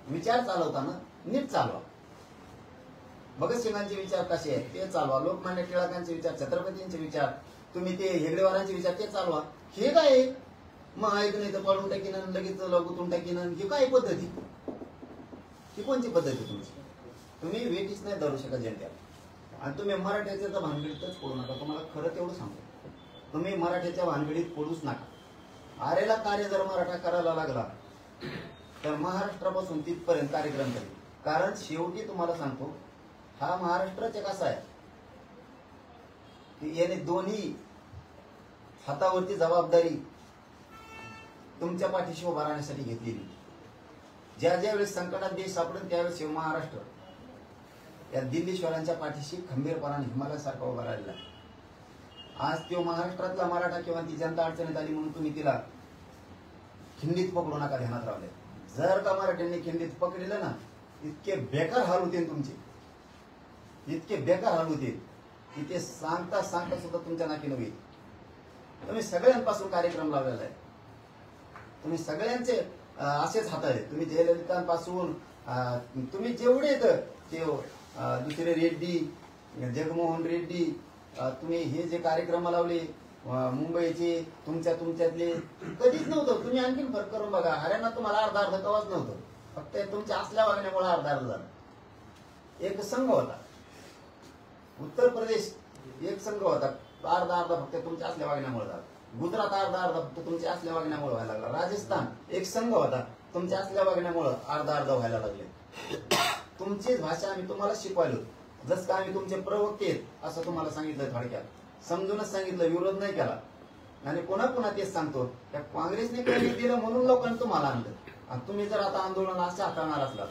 विचार चालवताना नीट चालवा. भगतसिंगांचे विचार कसे आहेत ते चालवा, लोकमान्य टिळकांचे विचार, छत्रपतींचे विचार, तुम्ही ते हेगडेवारांचे विचार ते चालवा. हे काय मग ऐक नाही तर पळून टाकीन लगेच गुतून टाकीन, ही काय पद्धती? ही कोणती पद्धती तुमची? तुम्ही वेटीच नाही धरू शकत जनतेला, आणि तुम्ही मराठ्याच्या तर भानगडीतच पडू नका. तुम्हाला खरं तेवढं सांगतो, तुम्ही मराठ्याच्या भानगडीत पडूच नका. आरेला कार्य जर मराठा करायला लागला तर महाराष्ट्रापासून तिथपर्यंत कार्यक्रम करेल. कारण शेवटी तुम्हाला सांगतो, हा महाराष्ट्राचा कसा आहे की याने दोन्ही हातावरती जबाबदारी तुमच्या पाठीशी उभा राहण्यासाठी घेतलेली. ज्या ज्या वेळेस संकटात देश सापडेल त्यावेळेस महाराष्ट्र या दिल्लीश्वरांच्या पाठीशी खंबीरपणाने हिमालयासारखा उभा राहिलेला. आज तो महाराष्ट्रातला मराठा किंवा ती जनता अडचणीत आली म्हणून तुम्ही तिला खिंडीत पकडू नका, ध्यानात राहिले. जर का मराठ्यांनी खिंडीत पकडलं ना, इतके बेकार हाल होते तुमचे, इतके बेकार हाल होते की ते सांगता सांगता सुद्धा तुमच्या नाकी नव्हे. तुम्ही सगळ्यांपासून कार्यक्रम लावलेला आहे, तुम्ही सगळ्यांचे असेच हात आहेत. तुम्ही जयललितांपासून तुम्ही जेवढे येतं ते दुसरे रेड्डी, जगमोहन रेड्डी, तुम्ही हे जे कार्यक्रम लावले मुंबईचे तुमच्यातले कधीच नव्हतं. तुम्ही आणखीन फरक करून बघा, हरियाणा तुम्हाला अर्धा कवाच नव्हतं, फक्त तुमच्या असल्या वागण्यामुळे अर्धा झालं. एक संघ होता, उत्तर प्रदेश एक संघ होता, अर्धा फक्त तुमच्या असल्या वागण्यामुळे झाला. गुजरात अर्धा फक्त तुमच्या असल्या वागण्यामुळे व्हायला लागला. राजस्थान एक संघ होता, तुमच्या असल्या वागण्यामुळे अर्धा व्हायला लागले. तुमचीच भाषा आम्ही तुम्हाला शिकवायलो, जसं का आम्ही तुमचे प्रवक्ते असं तुम्हाला सांगितलं, थोडक्यात समजूनच सांगितलं, विरोध नाही केला. आणि पुन्हा पुन्हा तेच सांगतो, त्या काँग्रेसने काही दिलं म्हणून लोकांनी तुम्हाला आणलं. आणि तुम्ही जर आता आंदोलन असं हाताळणार असलात,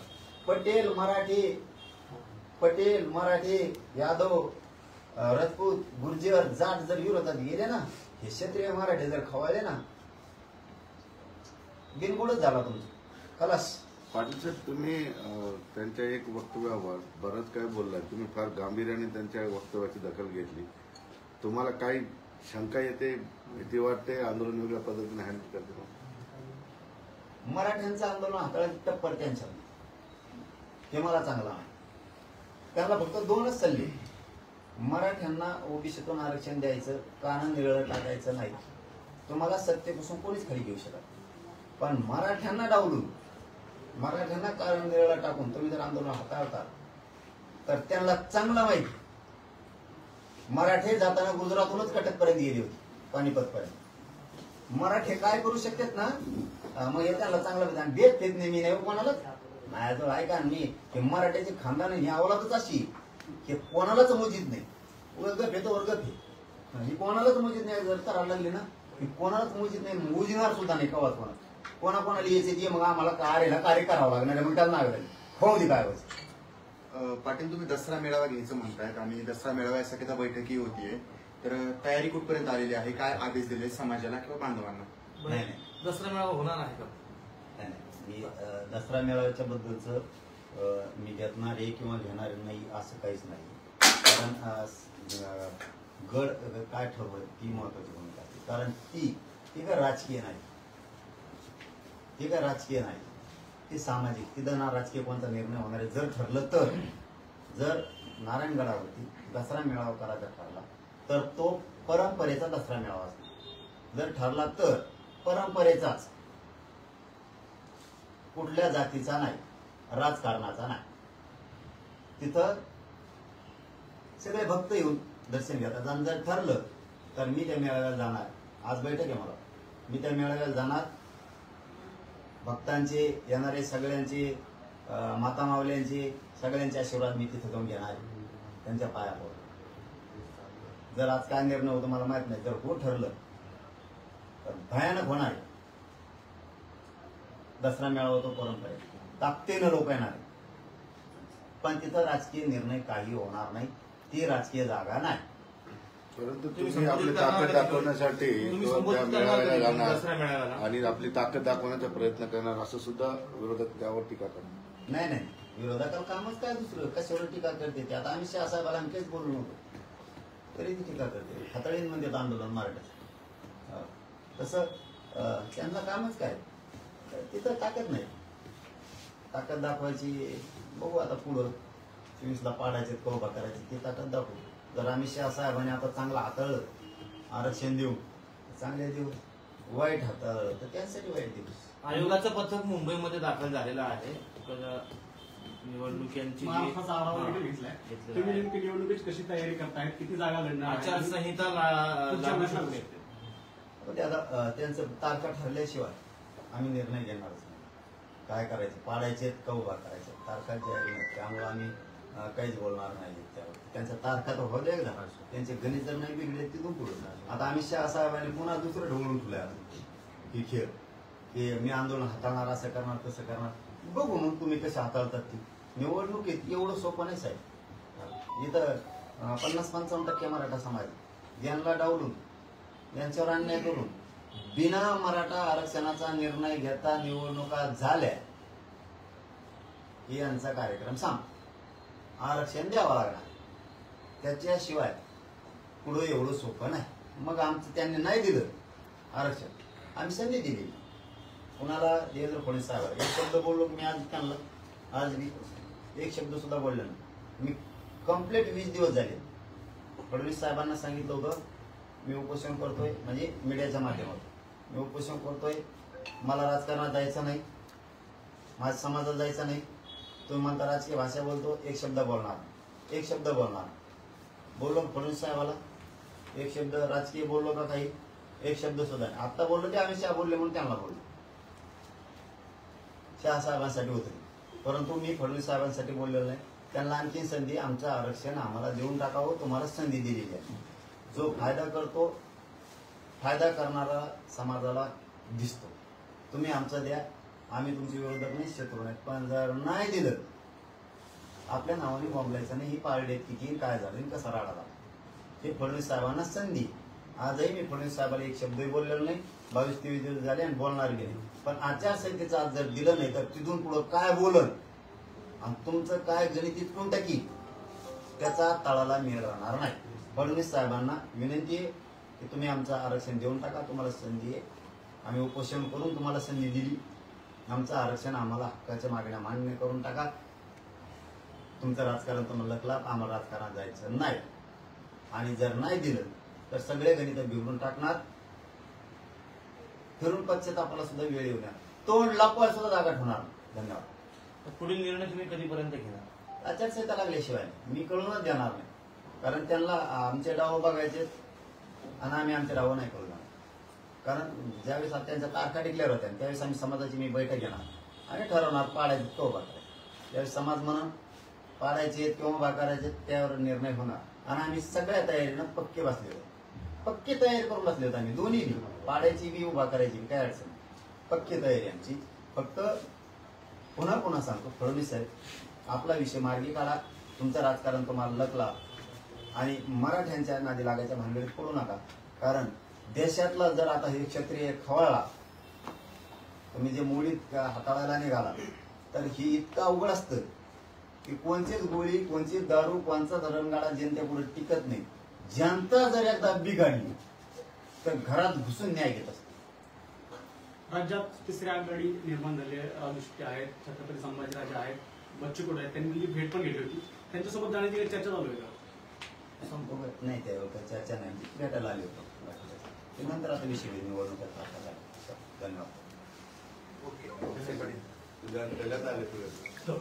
पटेल मराठी यादव राजपूत गुर्जर जाट जर विरोधात गेले ना, हे क्षत्रिय मराठी जर खवायले ना, बिनबुडच झाला तुमचं, खलास. पाटील साहेब, तुम्ही त्यांच्या एक वक्तव्यावर बरंच काय बोललाय. तुम्ही फार गांभीर्याने त्यांच्या वक्तव्याची दखल घेतली. तुम्हाला काही शंका येते, भीती वाटते, आंदोलन वेगळ्या पद्धतीने हँडल करते? मराठ्यांचं आंदोलन हाताळायची टप्पर त्यांच्या, हे मला चांगलं आहे. त्याला फक्त दोनच सल्ले, मराठ्यांना ओबीसीतून आरक्षण द्यायचं, कान निळं टाकायचं नाही. तुम्हाला सत्तेपासून कोणीच खाली घेऊ शकत, पण मराठ्यांना डावलून, मराठ्यांना कारण निळं टाकून तुम्ही जर आंदोलन हाताळता तर त्यांना चांगलं माहिती, मराठे जाताना गुजरातहूनच कटकपर्यंत गेली होती, पानिपतपर्यंत. मराठे काय करू शकतात ना, मग हे त्यांना चांगलं भेट देत नाही. मी नाही कोणालाच नाही तो ऐका, मी हे मराठ्याचे खानदान ही अवलादच अशी हे कोणालाच मोजित नाही. वर्ग फेतो वर्ग फे, ही कोणालाच मोजित नाही. जर करायला लागली ना, ही कोणालाच मोजित नाही, मोजिणार सुद्धा नाही कवाच. कोणाकोणाला यायचे मग आम्हाला कार्य करावं लागणार, मग त्यांना होऊ दे काय व्हायचं. पाटील, तुम्ही दसरा मेळावा घ्यायचं म्हणतायत आणि दसरा मेळाव्यासाठी बैठकी होतीये, तर तयारी कुठपर्यंत आलेली आहे? काय आदेश दिले समाजाला किंवा बांधवांना? नाही, दसरा मेळावा होणार आहे का? नाही, मी दसरा मेळाव्याच्या बद्दलच मी घेणार आहे किंवा घेणार नाही असं काहीच नाही. कारण गड काय ठरवलं ती महत्वाची भूमिका असते. कारण ती काय राजकीय नाही, ती काय राजकीय नाही, ती सामाजिक. तिथं ना राजकीय कोणता निर्णय होणार आहे. जर ठरलं तर, जर नारायणगडावरती दसरा मेळावा करायचा ठरला तर तो परंपरेचा दसरा मेळावा असतो. जर ठरला तर परंपरेचाच, कुठल्या जातीचा नाही, राजकारणाचा नाही. तिथं सगळे भक्त येऊन दर्शन घेतात. आणि जर ठरलं तर मी त्या मेळाव्याला जाणार. आज बैठक आहे मला, मी त्या मेळाव्याला जाणार. भक्तांचे येणारे सगळ्यांचे, माता मावल्यांचे सगळ्यांचे आशीर्वाद मी तिथे जाऊन घेणार, त्यांच्या पाया पडून. जर आज काय निर्णय होतो मला माहित नाही, जर हो ठरलं तर भयानक होणार आहे. दसरा मेळावा तो परंपरे ताकदीनं लोक येणार, पण तिथं राजकीय निर्णय काही होणार नाही. ती राजकीय जागा नाही. परंतु तुम्ही तुम्ही आपली संबोधित ताकद करणार दाखवण्यासाठी तुम्ही तो संबोधित त्या करणार मेळाव्याला कधी? दसरा जाणार मेळाव्याला. आणि आपली ताकद दाखवण्याचा प्रयत्न करणार असं सुद्धा विरोधक त्यावर टीका करतात. नाही नाही, विरोधाला कामच काय दुसरं, कशावर टीका करते ते. आता आम्ही शहासाहेबाला आम्ही काहीच बोललो नव्हतो, तरी ती टीका करते. हाताळीन म्हणजे आंदोलन मराठ्याचं. तसं त्यांना कामच काय, तिथं ताकद नाही. ताकद दाखवायची, बघू आता पुढं 24ला पाडायचे कौबा करायचे, ती ताकद दाखवू. जर आम्ही शहासाहेबांनी आता चांगलं हाताळलं, आरक्षण देऊ, चांगले दिवस, वाईट हाताळलं तर त्यासाठी वाईट दिवस. आयोगाचं पथक मुंबईमध्ये दाखल झालेलं आहे. तर निवडणुकीची महाराष्ट्राचा आढावा देखील घेतलाय. तुम्ही नेमकी निवडणुकीची कशी तयारी करतायत, किती जागा लढणार आहेत? आचारसंहिता पुढच्या लागू घोषणा शकते. पण ते आता त्यांचं तारखा ठरल्याशिवाय आम्ही निर्णय घेणारच नाही. काय करायचं, पाडायचे का उभा करायचे, तारखा जाहीर नाही. त्यामुळे आम्ही काहीच बोलणार नाही त्यावर. त्यांच्या तारखा तर होऊ द्या एकदा, त्यांचे गणित जर नाही बिघडले तिथून पुढे. आता अमित शहा साहेबांनी पुन्हा दुसरं ढवळून ठेवलंय ही खेळ, की मी आंदोलन हाताळणार, असं करणार तसं करणार. बघू मग तुम्ही कसे हाताळतात ती. निवडणुकीत एवढं सोपं नाही साहेब. इथं 50-55% मराठा समाज यांना डावलून, यांच्यावर अन्याय करून, बिना मराठा आरक्षणाचा निर्णय घेता निवडणुका झाल्या, ही यांचा कार्यक्रम सांग. आरक्षण द्यावं लागणार, त्याच्याशिवाय पुढे एवढं सोपं नाही. मग आमचं त्यांनी नाही दिलं आरक्षण, आम्ही संधी दिली कुणाला, देवेंद्र फडणवीस साहेब. एक शब्द बोललो मी आज त्यांना, आज मी एक शब्द सुद्धा बोललो नाही. मी कंप्लीट 20 दिवस झाले फडणवीस साहेबांना सांगितलं होतं मी उपोषण करतोय, म्हणजे मीडियाच्या माध्यमातून मी उपोषण करतोय, मला राजकारणात जायचं नाही, माझ्या समाजात जायचं नाही. तुम्ही म्हणता राजकीय भाषा बोलतो, एक शब्द बोलणार, एक शब्द बोलणार. बोललो फडणवीस साहेबाला, एक शब्द राजकीय बोललो का काही, एक शब्द सुद्धा नाही. आता बोललो ते अमित शहा बोलले म्हणून त्यांना बोललो, शहा साहेबांसाठी होते. परंतु मी फडणवीस साहेबांसाठी बोललेलो नाही. त्यांना आणखी संधी, आमचं आरक्षण आम्हाला देऊन टाकावं, तुम्हाला संधी दिलेली आहे. जो फायदा करतो, फायदा करणारा समाजाला दिसतो. तुम्ही आमचा द्या, आम्ही तुमचे विरोधक नाही, शत्रू नाही. पण जर नाही दिलं, आपल्या नावाने बोंबलायचं नाही. ही पारडेत किती काय झालं, कसा राडा झाला. हे फडणवीस साहेबांना संधी. आजही मी फडणवीस साहेबांना एक शब्दही बोललेलो नाही. 22-23 दिवस झाले आणि बोलणार बी नाही. पण आचारसंहितेचं आज जर दिलं नाही तर तिथून पुढं काय बोलन आणि तुमचं काय गणित इतकून टाकी, त्याचा तळाला मेळ राहणार नाही. फडणवीस साहेबांना विनंती आहे की तुम्ही आमचं आरक्षण देऊन टाका, तुम्हाला संधी आहे. आम्ही उपोषण करून तुम्हाला संधी दिली, आमचं आरक्षण आम्हाला हक्काच्या मागण्या मान्य करून टाका. तुमचं राजकारण तुम्हाला लकलाप, आम्हाला राजकारणात जायचं नाही. आणि जर नाही दिलं तर सगळे गणित बिघडून टाकणार. फिरून पश्चातापाला सुद्धा वेळ येऊ द्या, तोंड लपवायला सुद्धा जागा ठेवणार. धन्यवाद. पुढील निर्णय तुम्ही कधीपर्यंत घेणार? आचारसंहिता लागल्याशिवाय मी कळूनच देणार नाही. कारण त्यांना आमचे डाव बघायचे आणि आम्ही आमचे डाव नाही कळू देणार. कारण ज्यावेळेस त्यांच्या तारखा डिक्लेअर होत्या त्यावेळेस आम्ही समाजाची मी बैठक घेणार आणि ठरवणार पाडायचे तो उभा करायचे. त्यावेळेस समाज म्हणून पाडायचे किंवा उभा करायचे त्यावर निर्णय होणार. आणि आम्ही सगळ्या तयारीनं पक्के बसले होते, पक्की तयारी करून बसले होते आम्ही. दोन्ही पाडायची बी उभा करायची बी, काय अडचण नाही. पक्की तयारी आमची. फक्त पुन्हा पुन्हा सांगतो, फडणवीस साहेब आपला विषय मार्गी काढा. तुमचं राजकारण तुम्हाला लकला आणि मराठ्यांच्या नादी लागायच्या भानगडीत पडू नका. कारण देशातला जर आता हे क्षत्रिय खवळला, तुम्ही जे मोडीत हाताळायला निघाला, तर ही इतकं अवघड असतं की कोणचीच गोळी, कोणचीच दारू, कोणचा रणगाडा जनतेपुढे टिकत नाही. जनता जर एकदा बिघडली तर घरात घुसून न्याय घेत असते. राज्यात तिसऱ्या आघाडी निर्माण झाले दृष्टी आहेत, छत्रपती संभाजीराजे आहेत, बच्चू कडू आहेत, त्यांनी दिल्ली भेट पण घेतली होती. त्यांच्यासोबत जाण्याची काही चर्चा चालू आहे का? नाही, त्यावेळेस चर्चा नाही, भेटायला आली होतो. नंतर आता विषय निवडणुकीत धन्यवाद. त्याच्यात आले तुझं